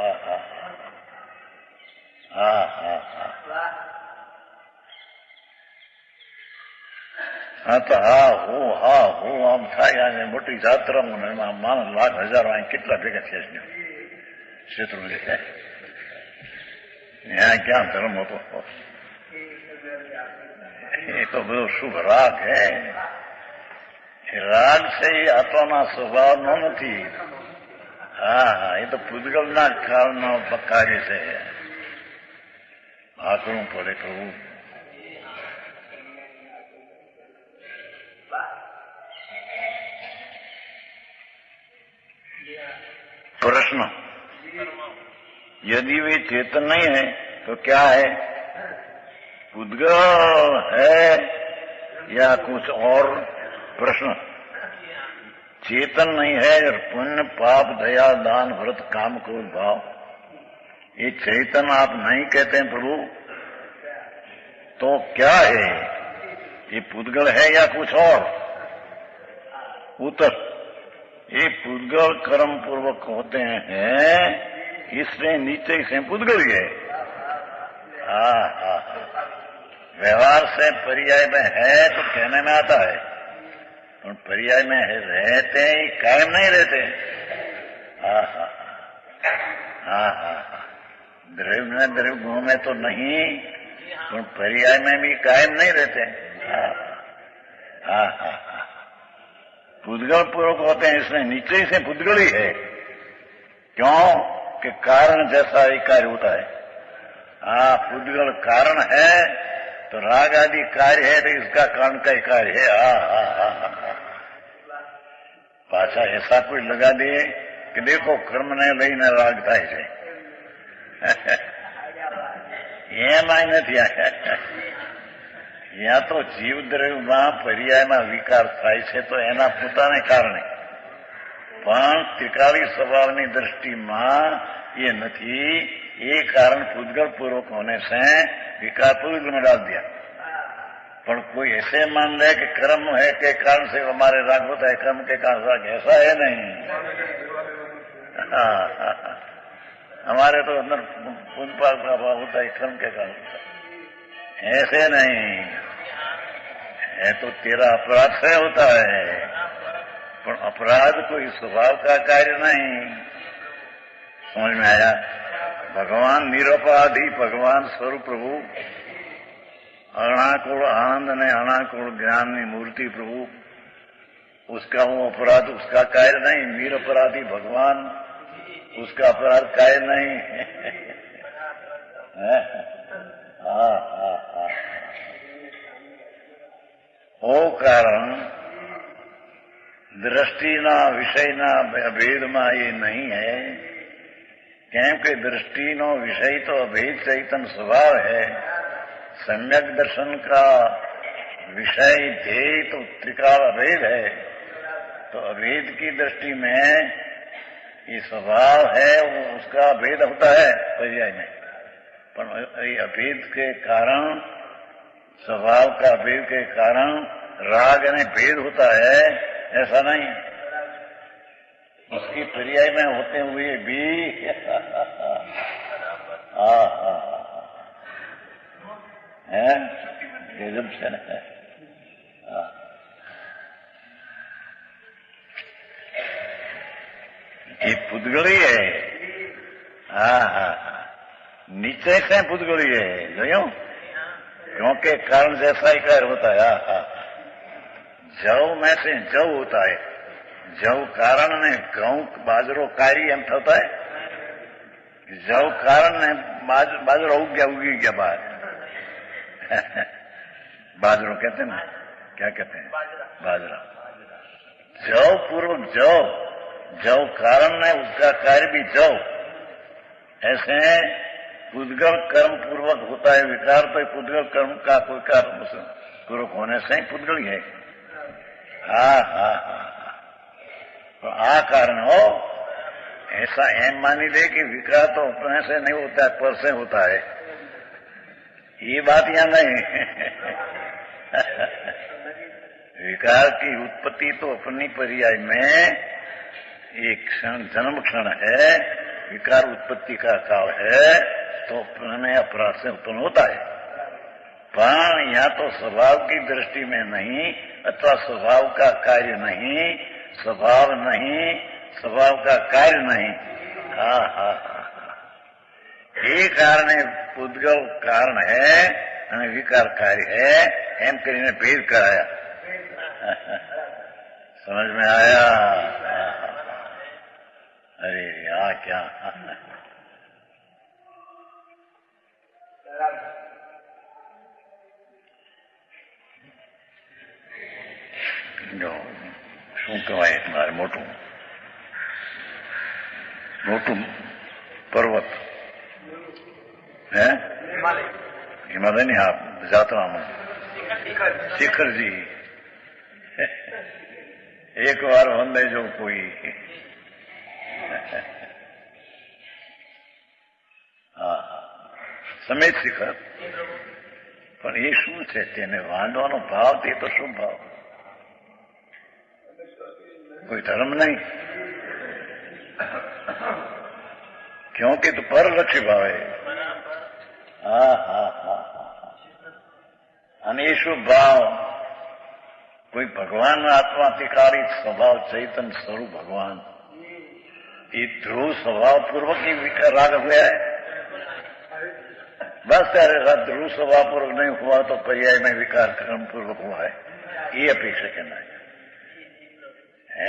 હા તો હા હો આમ થાય. અને મોટી જાત્રામાં એમાં માણસ લાખ હજારો કેટલા ભેગા છે ક્ષેત્રો ત્યાં ક્યાં ધર્મ હતો? એ તો બધો શુભ રાગ હે. રાગ છે એ આત્માના સ્વભાવનો નથી. હા હા એ તો પૂતગલના કાળનો કાર્ય છે. આકરું પડે કરવું. प्रश्न, यदि वे चेतन नहीं है तो क्या है? उद्गल है या कुछ और? प्रश्न, चेतन नहीं है और पुण्य पाप दया दान व्रत काम क्रोध भाव ये चेतन आप नहीं कहते हैं प्रभु, तो क्या है? ये पुद्गल है या कुछ और? उत्तर, ये पुद्गल कर्म पूर्वक होते हैं, इसलिए नीचे से पुद्गल ही है. व्यवहार से पर्याय में है तो कहने में आता है, और पर्याय में रहते ही कायम नहीं रहते. द्रव्य में द्रव्य गुण में तो नहीं, पर पर्याय में भी कायम नहीं रहते. पुद्गल पूर्वक होते हैं, इसमें नीचे से पुद्गल ही है. क्यों? कि कारण जैसा ही कार्य होता है. पुद्गल कारण है तो राग आदि कार्य है, तो इसका कारण का ही कार्य है. पाछा ऐसा कोई लगा दे कि देखो कर्म ने लईने राग થાય છે, એમાં નથી આયા. या तो जीव द्रव्यમાં પર્યાયમાં વિકાર થાય છે તો એના પોતાને કારણે, પણ ત્રિકાળી સ્વભાવની દૃષ્ટિમાં ये નથી. ये कारण पुद्गल पूर्वक होने से विकार पुद्गल में डाल दिया. पर कोई ऐसे मान ले कि कर्म है के कारण से हमारे राग होता है, कर्म के कारण राग, ऐसा है नहीं. हमारे तो अंदर पुण्य पाप का भाव होता है, कर्म के कारण होता है. ऐसे नहीं है. तो तेरा अपराध से होता है, पर अपराध कोई स्वभाव का कार्य नहीं. समझ में आया? भगवान निरपराधी, भगवान स्वरूप प्रभु, अनाकुल आनंद ने अनाकुल ज्ञान की मूर्ति प्रभु, उसका वो अपराध उसका कार्य नहीं. निरपराधी भगवान, उसका अपराध कार्य नहीं. वो कारण दृष्टिना विषयना भेदમાં ये नहीं है. क्योंकि दृष्टिनो विषय तो अभेद चैतन्य स्वभाव है. सम्यक दर्शन का विषय ध्येय तो त्रिकाल अभेद है. तो अभेद की दृष्टि में ये स्वभाव है, वो उसका भेद होता है पर्याय में. पर अभेद के कारण स्वभाव का भेद के कारण राग यानी भेद होता है, ऐसा नहीं। उसकी पर्याय में होते हुए भी है गजब से है। ये पुद्गली है। नीचे से पुद्गली है जो, क्योंकि कारण जैसा ही कार्य होता है। जव में से जव होता है, जव कारण ने घઉં बाजरो कार्य एम होता है। जव कारण ने बाजरो उगी गया बाहर। बाजरो कहते हैं ना, क्या कहते हैं? बाजरा। जव पूर्वक जव कारण ने उसका कार्य भी जव। ऐसे पुद्गल कर्म पूर्वक होता है विकार, तो पुद्गल कर्म का कोई कारण पूर्वक होने से ही पुद्गल है। तो आ कारण हो, ऐसा एम मानी ले कि विकार तो अपने से नहीं होता है, पर से होता है। ये बात यहां नहीं। विकार की उत्पत्ति तो अपनी पर्याय में एक क्षण जन्म क्षण है, विकार उत्पत्ति का काल है, तो अपने अपराध से उत्पन्न होता है। पर यहां तो स्वभाव की दृष्टि में नहीं, अथवा स्वभाव का कार्य नहीं, स्वभाव नहीं, स्वभाव का कार्य नहीं। ये कारण पुद्गल कारण है, विकार कार्य है, एम કરીને भेद कराया। समझ में आया? अरे यार क्या जो શું કહેવાય મારે મોટું પર્વત હે હિમાલય ની આ જાત્રામાં શિખરજી એક વાર વંદે જો કોઈ સમેત શિખર, પણ એ શું છે? તેને વાંધવાનો ભાવ તે તો શું ભાવ? कोई धर्म नहीं, क्योंकि तो पर लक्ष्य भाव है। अनेशु भाव कोई भगवान आत्मा तिकारी स्वभाव चैतन्य स्वरूप भगवान, ये ध्रुव स्वभाव पूर्वक ही विकार राग हुआ है। बस त्यारे ध्रुव स्वभाव पूर्वक नहीं हुआ तो पर्याय में विकार कर्म पूर्वक हुआ है, ये अपेक्षा करना है।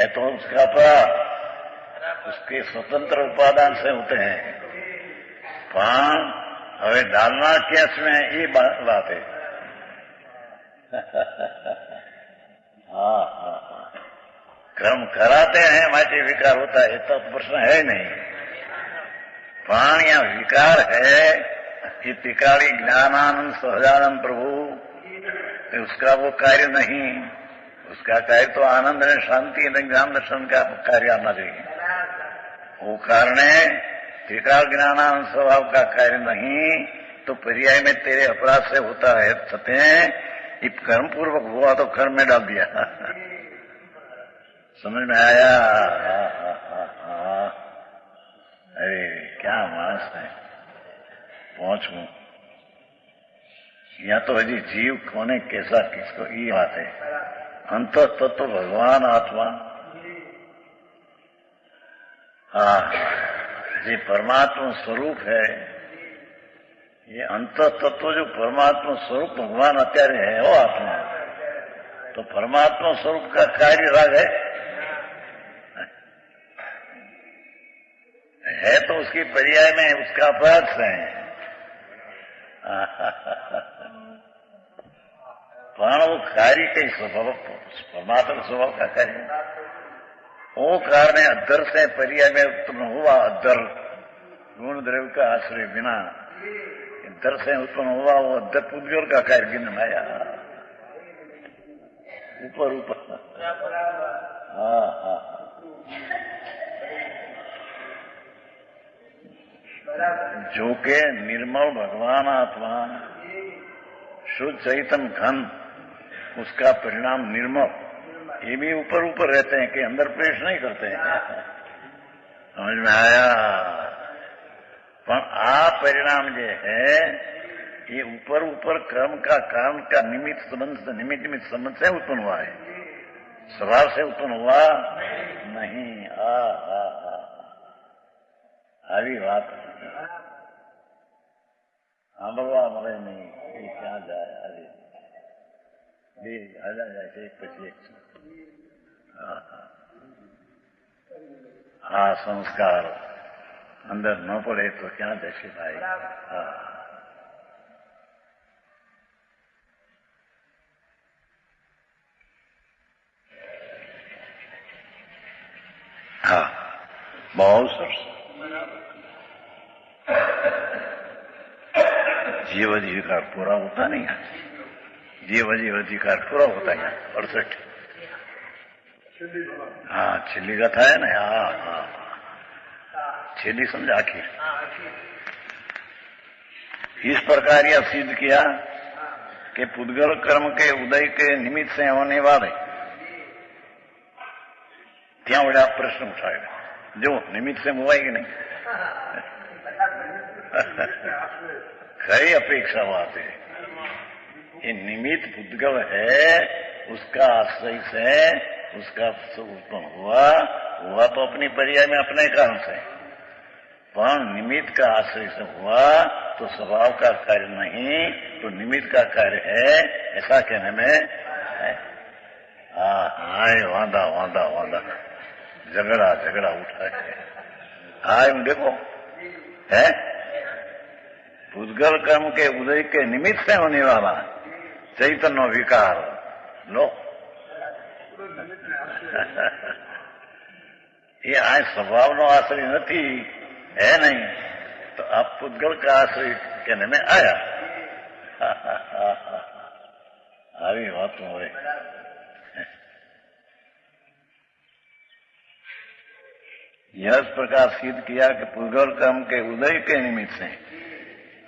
तो उसका अपराध उसके स्वतंत्र उपादान से होते हैं। पान हमें डालना केस में ये बात है। कर्म कराते हैं माटे विकार होता है, तो प्रश्न है नहीं। प्राण या विकार है कि तिकारी ज्ञानानंद सहजानंद प्रभु, उसका वो कार्य नहीं। उसका कार्य तो आनंद है, शांति है, ज्ञान दर्शन का कार्य आना चाहिए। वो कारण है त्रिकाल ज्ञानानंद स्वभाव का कार्य नहीं, तो पर्याय में तेरे अपराध से होता है सत्य। कर्म पूर्वक हुआ तो कर्म में डाल दिया। समझ में आया? अरे क्या मानस है, पहुंचू या तो हजी जीव कोने कैसा किसको, ये बात है। अंत तत्व भगवान आत्मा, ये परमात्मा स्वरूप है। ये अंत तत्व जो परमात्मा स्वरूप भगवान अत्यारे है वो आत्मा, तो परमात्मा स्वरूप का कार्य राग है तो उसकी पर्याय में उसका अपराध है। पर वो कार्य कई स्वभाव परमात्मा स्वभाव का कार्य, वो कारण अद्धर से पर्याय में उत्पन्न हुआ। अद्धर गुण द्रव्य का आश्रय बिना अद्धर से उत्पन्न हुआ, वो अद्धर पुद्गल का कार्य गिनवाया ऊपर ऊपर। जो के निर्मल भगवान आत्मा शुद्ध चैतन्य घन, उसका परिणाम निर्मल, ये भी ऊपर ऊपर रहते हैं कि अंदर प्रवेश नहीं करते हैं। समझ में आया? पर आ परिणाम जो है ये ऊपर ऊपर कर्म का कारण का निमित्त संबंध, निमित्त संबंध से उत्पन्न हुआ है, स्वभाव से उत्पन्न हुआ नहीं। अभी बात સાંભળવા મળે નહીં એ ક્યાં જાય? અરે બે હાલા જાય છે એક પછી એક. આ સંસ્કાર અંદર ન પડે તો ક્યાં જશે ભાઈ? હા, બહુ સરસ. जीव अधिकार पूरा होता नहीं है, जीव अधिकार पूरा होता है 68. हाँ, छिल्ली कथा है ना. हाँ, छिल्ली समझ आखिर. इस प्रकार यह सिद्ध किया कि पुद्गल कर्म के उदय के निमित्त से होने वाले, क्या बड़ा प्रश्न उठाएगा जो निमित्त से हुआ कि नहीं? कई अपेक्षा बात है. ये निमित्त पुद्गल है, उसका आश्रय से उसका उत्पन्न हुआ तो अपनी पर्याय में अपने कारण से, पर निमित्त का आश्रय से हुआ तो स्वभाव का कार्य नहीं, तो निमित्त का कार्य है, ऐसा कहने में है. वादा झगड़ा उठा है. देखो है पुद्गल कर्म के उदय के निमित्त से होने वाला चैतन्य विकार लो. ये आज स्वभाव नो आश्रय नहीं है नहीं, तो अब पुद्गल का आश्रय कहने में आया. આવી વાત હોય. यह प्रकार सिद्ध किया कि पुद्गल कर्म के उदय के निमित्त से,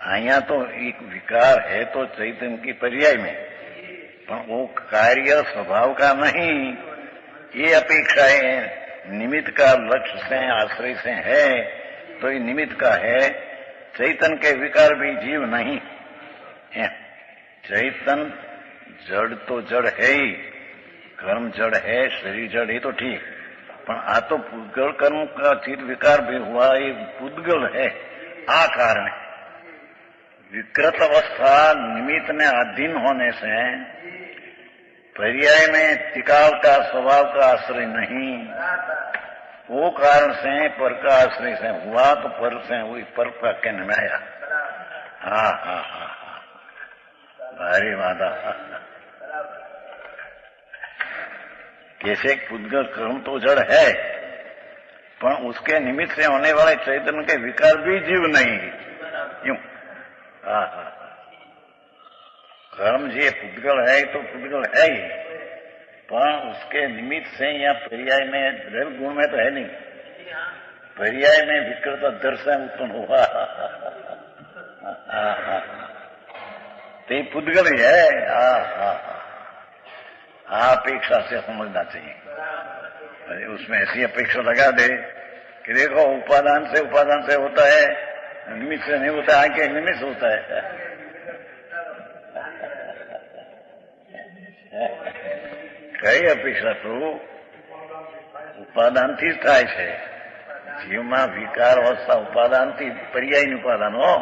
અહીંયા तो एक विकार है तो चैतन्य की पर्याय में, पर वो कार्य स्वभाव का नहीं, ये अपेक्षाएं निमित्त का लक्ष्य से आश्रय से है, तो ये निमित्त का है. चैतन्य के विकार भी जीव नहीं है. चैतन्य जड़ तो जड़ है ही, कर्म जड़ है, शरीर जड़ है तो ठीक, पर आ तो पुद्गल कर्म का चित्त विकार भी हुआ, ये पुद्गल है. आ कारण है. विकृत अवस्था निमित्त में अधीन होने से पर्याय में टिकाव का स्वभाव का आश्रय नहीं, वो कारण से पर का आश्रय से हुआ तो पर से वही पर का कहने में आया. हाँ, भारी वादा. कैसे पुद्गल कर्म तो जड़ है, पर उसके निमित्त से होने वाले चैतन्य के विकार भी जीव नहीं. यूं कर्म जी पुद्गल है तो पुद्गल है ही, पर उसके निमित्त से या पर्याय में द्रव्य गुण में तो है नहीं, पर्याय में विकृत दर्शन उत्पन्न हुआ. तो पुद्गल ही है. अपेक्षा से समझना चाहिए. उसमें ऐसी अपेक्षा लगा दे कि देखो उपादान से होता है, निमित्त से नहीं होता है, आगे निमित्त होता है. कई अपेक्षा तो ઉપાદાનથી જ થાય છે. જીવમાં વિકાર અવસ્થા ઉપાદાનથી પર્યાયનું ઉપાદાન હો,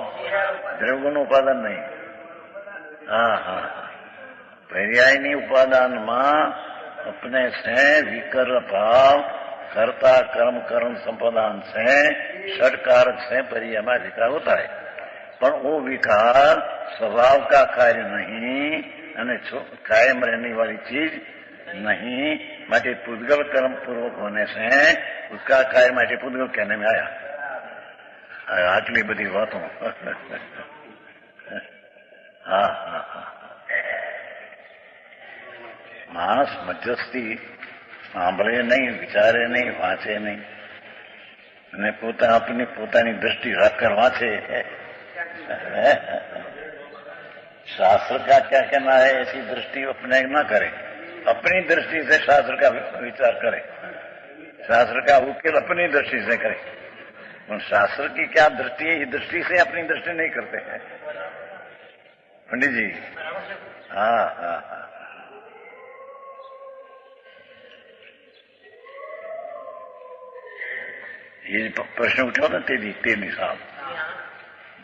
દ્રવ્યનું ઉપાદાન નહીં. पर्यायनी उपादान में अपने से विकर भाव कर्ता कर्म कर्म संपादन से षटकारक से पर्याय में विकार होता है, पर वो विकार स्वभाव का कार्य नहीं અને कायम रहने वाली चीज नहीं. माटे पुद्गल कर्म पूर्वक होने से उसका कार्य माटे पुद्गल कहने में आया. आटली बड़ी बातों. मानस मध्यस्थी સાંભળે નહીં, વિચારે નહીં, વાંચે નહીં, અને પોતાની દ્રષ્ટિ રાખकर વાંચે. शास्त्र का क्या कहना है, ऐसी दृष्टि अपने न करें, अपनी दृष्टि से शास्त्र का विचार करें, शास्त्र का उकेल अपनी दृष्टि से करें। और शास्त्र की क्या दृष्टि है, इस दृष्टि से अपनी दृष्टि नहीं करते हैं पंडित जी। हाँ हाँ हाँ, ये प्रश्न उठा था 13 साल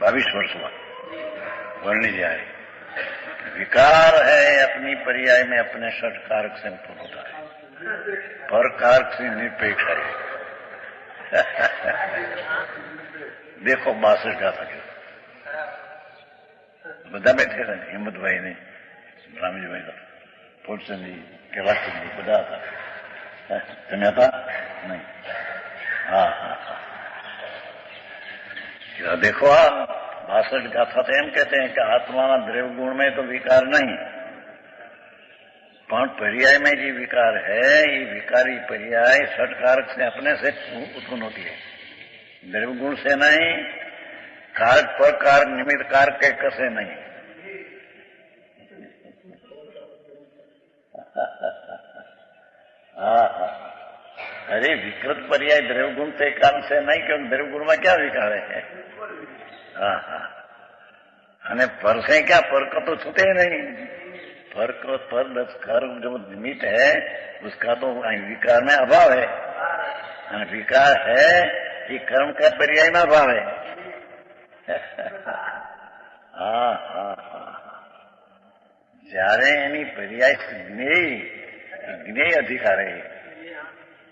22 वर्ष में वर्णी जाए। विकार है अपनी पर्याय में अपने षट कारक से उत्पन्न होता है, पर कारक से निरपेक्ष है। देखो 62 गाथा के બધા બેઠે હતા, હિંમતભાઈ ને રામજીભાઈ ફૂલચંદજી કેલાસજી બધા હતા, તમે હતા नहीं? हाँ हाँ हाँ, देखो 62 गाथा तो एम कहते हैं कि आत्मा द्रव्य गुण में तो विकार नहीं, पर पर्याय में जो विकार है ये विकारी पर्याय षट कारक से अपने से उत्पन्न होती है, द्रव्य गुण से नहीं, कारक पर कारक निमित्त कारक के कसे नहीं। अरे विकृत पर्याय द्रव्य गुण से कारण से नहीं, क्योंकि द्रव्य गुण में क्या विकार है। हाँ हाँ, अने पर से क्या, पर को तो छूटे नहीं, पर को पर कर्म जो निमित्त है उसका तो विकार में अभाव है, विकार है कि कर्म का पर्याय में अभाव है। हाँ हाँ हाँ, જ્યારે એની પર્યાય જ્ઞેય અધિકાર है,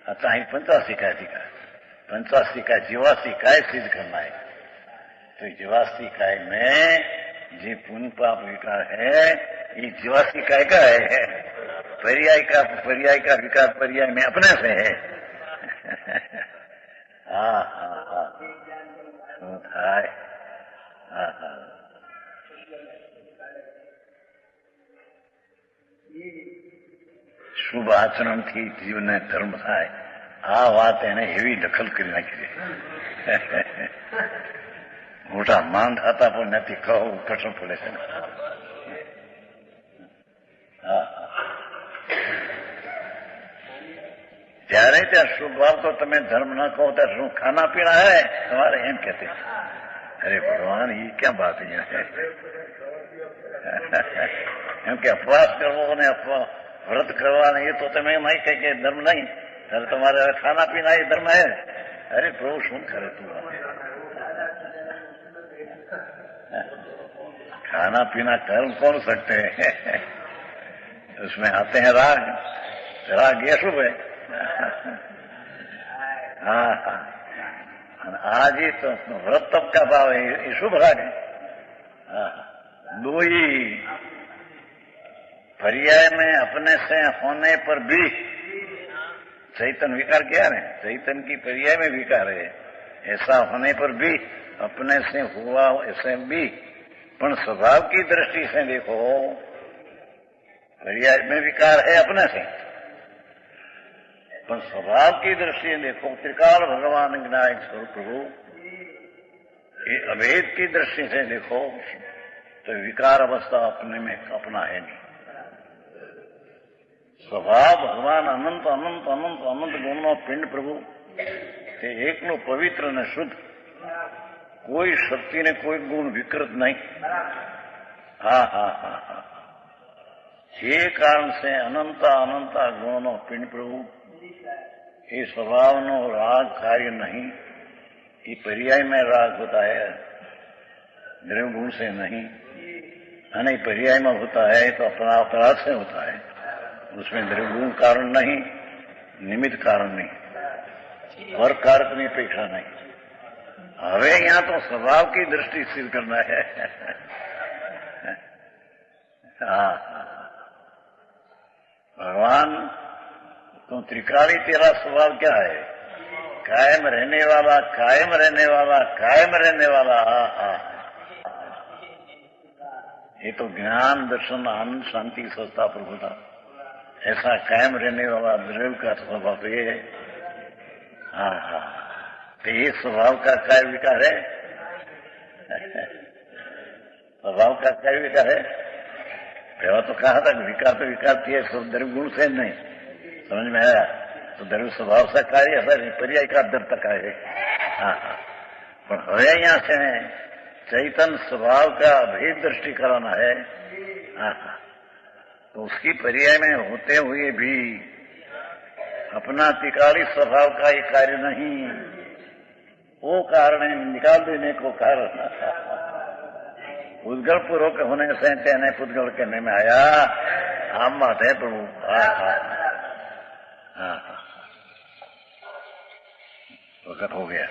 अतः અહીં 85 का अधिकार, 85 का जीवासी काय सिद्ध करना है। तो जीवासी काय में जो पुण्य पाप विकार है ये जीवासी काय का है, पर्याय का विकार पर्याय में अपने से है। हाँ हाँ हाँ, થાય। हाँ हाँ, શુભ આચરણથી જીવને ધર્મ થાય, આ વાત એને એવી દખલ કરી નાખી છે, મોટા માન થતા પણ નથી, કહું કઠણ પડે છે। જ્યારે ત્યાં શુભ ભાવ તો તમે ધર્મ ન કહો ત્યારે શું ખાના પીણા હે તમારે, એમ કહેते। अरे भगवान ये क्या बात है, એમ કે અપવાસ કરવો અને व्रत करवाना ये तो તમે नहीं कह के धर्म नहीं, ત્યારે તમારે खाना पीना ये धर्म है। अरे प्रभु શું करे तू, खाना पीना कर्म कौन सकते हैं, उसमें आते हैं राग, राग ये शुभ है। हाँ हाँ, आज ही तो व्रत तप का भाव है, ये शुभ राग है। दो ही पर्याय में अपने से होने पर भी चैतन विकार क्या है, चैतन की पर्याय में विकार है, ऐसा होने पर भी अपने से हुआ ऐसे भी, पर स्वभाव की दृष्टि से देखो पर्याय में विकार है अपने से, पर स्वभाव की दृष्टि से देखो त्रिकाल भगवान विनायक स्वरूप प्रभु, ये अभेद की दृष्टि से देखो तो विकार अवस्था अपने में अपना है नहीं। स्वभाव भगवान अनंत अनंत अनंत अनंत गुणों पिंड प्रभु ते एकलो पवित्र ने शुद्ध, कोई शक्ति ने कोई गुण विकृत नहीं। हाँ हाँ हाँ हाँ, ये कारण से अनंत अनंत गुणों पिंड प्रभु, ये स्वभाव नो राग कार्य नहीं, ये पर्याय में राग होता है, द्रव्य गुण से नहीं, अने पर्याय में होता है तो अपना अपराध से होता है, उसमें द्रव्य गुण कारण नहीं, निमित्त कारण नहीं, और कारक निरपेक्षा नहीं। हवे यहाँ तो स्वभाव की दृष्टि सिद्ध करना है। हाँ, भगवान तो त्रिकाली तेरा स्वभाव क्या है, कायम रहने वाला, कायम रहने वाला, कायम रहने वाला। हाँ हाँ, ये तो ज्ञान दर्शन आनंद शांति सस्ता प्रभुता, ऐसा कायम रहने वाला द्रव्य का स्वभाव ये है। हाँ हाँ, तो ये स्वभाव का काय विकार है, स्वभाव का काय विकार है। पहला तो कहा था कि विकार तो विकार थी, सब द्रव्य गुण से नहीं समझ में आया। तो द्रव्य स्वभाव से कार्य पर्याय का दर तक आए। हाँ हाँ, पर હવે यहाँ से चैतन्य स्वभाव का भेद दृष्टि कराना है। हाँ हाँ, तो उसकी पर्याय में होते हुए भी अपना तिकाली स्वभाव का ये कार्य नहीं, वो कारण निकाल देने को कारण पुद्गल पूर्वक होने से तेने पुद्गल कहने में आया। हम बात है प्रभु। हाँ हाँ हाँ हाँ, वक्त हो गया।